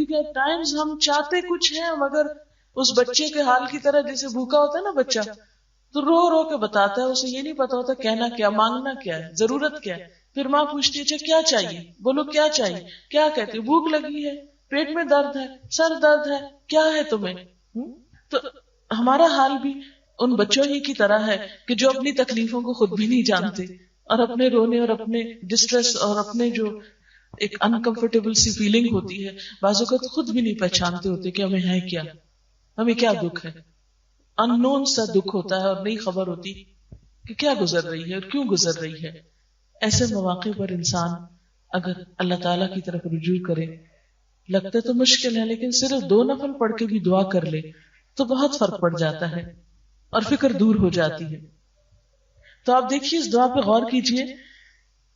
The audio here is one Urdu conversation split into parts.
کیونکہ ایٹ ٹائمز ہم چاہتے کچھ ہیں مگر اس بچے کے حال کی طرح جیسے بھوکا ہوتا ہے نا بچہ تو رو رو کے بتاتا ہے, اسے یہ نہیں پتا ہوتا کہنا کیا, مانگنا کیا ہے, ضرورت کیا ہے. پھر ماں پوچھتی ہے اچھا کیا چاہیے, بولو کیا چاہیے, کیا کہتے ہیں بھوک لگی ہے, پیٹ میں درد ہے, سر درد ہے, کیا ہے تمہیں. تو ہمارا حال بھی ان بچوں ہی کی طرح ہے کہ جو اپنی تکلیفوں کو خود بھی نہیں جانتے اور اپنے رونے اور اپنے ڈسٹریس اور اپنے جو ایک انکمفرٹیبل سی فیلنگ ہوتی ہے بعض اوقات خود بھی نہیں پہچانتے ہوتے کہ ہمیں ہے کیا, ہمیں کیا دکھ ہے. ان نون سا دکھ ہوتا ہے اور نہیں خبر ہوتی کہ کیا گزر رہی ہے اور کیوں گزر رہی ہے. ایسے مواقع پر انسان اگر اللہ تعالیٰ کی طرف رجوع کرے, لگتا تو مشکل ہے لیکن صرف 2 نفل پڑھ کے بھی دعا کر لے تو بہت فرق پڑ جاتا ہے اور فکر دور ہو جاتی ہے. تو آپ دیکھیے اس دعا پہ غور کیجئے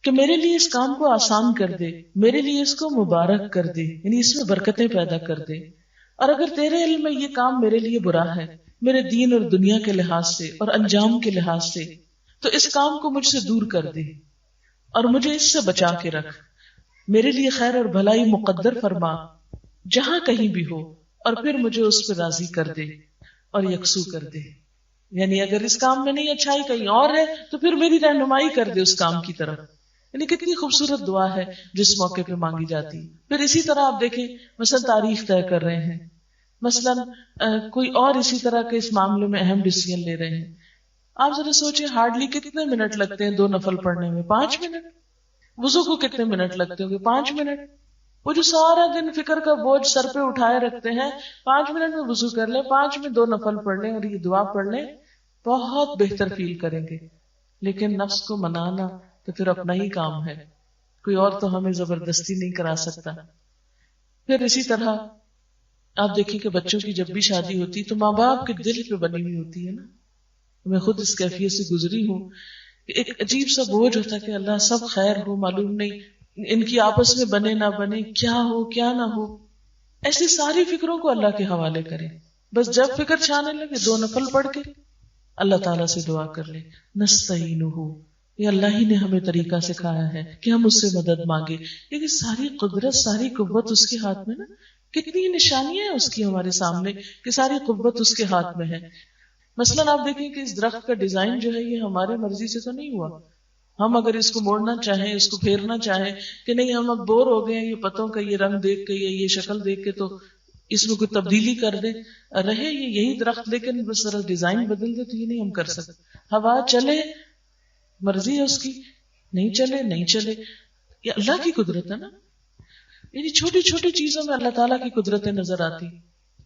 کہ میرے لیے اس کام کو آسان کر دے, میرے لیے اس کو مبارک کر دے, یعنی اس میں برکتیں پیدا کر دے. اور اگر تیرے علم میں یہ کام میرے لیے برا ہے, میرے دین اور دنیا کے لحاظ سے اور انجام کے لحاظ سے, تو اس کام کو مجھ سے دور کر دے اور مجھے اس سے بچا کے رکھ. میرے لیے خیر اور بھلائی مقدر فرما جہاں کہیں بھی ہو, اور پھر مجھے اس پہ راضی کر دے اور یکسو کر دے. یعنی اگر اس کام میں نہیں اچھائی کہیں اور ہے تو پھر میری رہنمائی کر دے اس کام کی طرف. یعنی کتنی خوبصورت دعا ہے جس موقع پہ مانگی جاتی. پھر اسی طرح آپ دیکھیں مثلا تاریخ طے کر رہے ہیں, مثلا کوئی اور اسی طرح کے اس معاملے میں اہم ڈیسیژن لے رہے ہیں. آپ ذرا سوچیں ہارڈلی کتنے منٹ لگتے ہیں 2 نفل پڑھنے میں, 5 منٹ. وضو کو کتنے منٹ لگتے ہوں گے, 5 منٹ. وہ جو سارا دن فکر کا بوجھ سر پہ اٹھائے رکھتے ہیں, 5 منٹ میں وضو کر لیں, 5 میں 2 نفل پڑھ لیں اور یہ دعا پڑھ لیں, بہت بہتر فیل کریں گے. لیکن نفس کو منانا تو پھر اپنا ہی کام ہے, کوئی اور تو ہمیں زبردستی نہیں کرا سکتا. پھر اسی طرح آپ دیکھیں کہ بچوں کی جب بھی شادی ہوتی تو ماں باپ کے دل پہ بنی ہوئی ہوتی ہے نا. میں خود اس کیفیت سے گزری ہوں کہ ایک عجیب سا بوجھ ہوتا کہ اللہ سب خیر ہو, معلوم نہیں ان کی آپس میں بنے نہ بنے, کیا ہو کیا نہ ہو. ایسی ساری فکروں کو اللہ کے حوالے کریں. بس جب فکر چھانے لگے 2 نفل پڑھ کے اللہ تعالیٰ سے دعا کر لیں, نستعینہ, یہ اللہ ہی نے ہمیں طریقہ سکھایا ہے کہ ہم اس سے مدد مانگے. کیونکہ ساری قدرت ساری قوت اس کے ہاتھ میں نا, کتنی نشانیاں ہیں اس کی ہمارے سامنے کہ ساری قوت اس کے ہاتھ میں ہے. مثلاً آپ دیکھیں کہ اس درخت کا ڈیزائن جو ہے یہ ہمارے مرضی سے تو نہیں ہوا. ہم اگر اس کو موڑنا چاہیں, اس کو پھیرنا چاہیں کہ نہیں ہم اب بور ہو گئے ہیں یہ پتوں کا یہ رنگ دیکھ کے یا یہ شکل دیکھ کے, تو اس میں کوئی تبدیلی کر دیں, رہے یہ یہی درخت لیکن بس ذرا ڈیزائن بدل دے, تو یہ نہیں ہم کر سکتے. ہوا چلے مرضی ہے اس کی, نہیں چلے نہیں چلے, یہ اللہ کی قدرت ہے نا. یعنی چھوٹی چھوٹی چیزوں میں اللہ تعالیٰ کی قدرتیں نظر آتی.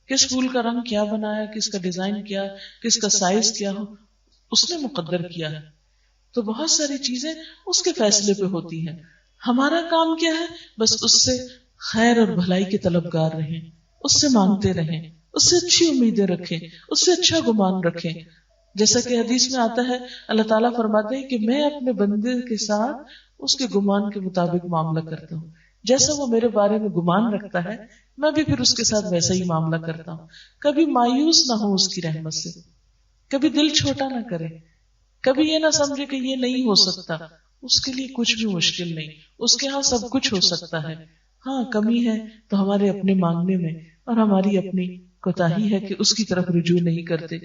کس پھول کا رنگ کیا بنایا, کس کا ڈیزائن کیا, کس کا سائز کیا ہو, اس نے مقدر کیا ہے. تو بہت ساری چیزیں اس کے فیصلے پہ ہوتی ہیں. ہمارا کام کیا ہے, بس اس سے خیر اور بھلائی کے طلبگار رہیں, اس سے مانگتے رہیں, اس سے اچھی امیدیں رکھیں, اس سے اچھا گمان رکھیں. جیسا کہ حدیث میں آتا ہے اللہ تعالیٰ فرماتے ہیں کہ میں اپنے بندے کے ساتھ اس کے گمان کے مطابق معاملہ کرتا ہوں. جیسا وہ میرے بارے میں گمان رکھتا ہے میں بھی پھر اس کے ساتھ ویسا ہی معاملہ کرتا ہوں. کبھی مایوس نہ ہو اس کی رحمت سے, کبھی دل چھوٹا نہ کرے, کبھی یہ نہ سمجھے کہ یہ نہیں ہو سکتا. اس کے لیے کچھ بھی مشکل نہیں, اس کے ہاں سب کچھ ہو سکتا ہے. ہاں کمی ہے تو ہمارے اپنے مانگنے میں, اور ہماری اپنی کوتاہی ہے کہ اس کی طرف رجوع نہیں کرتے.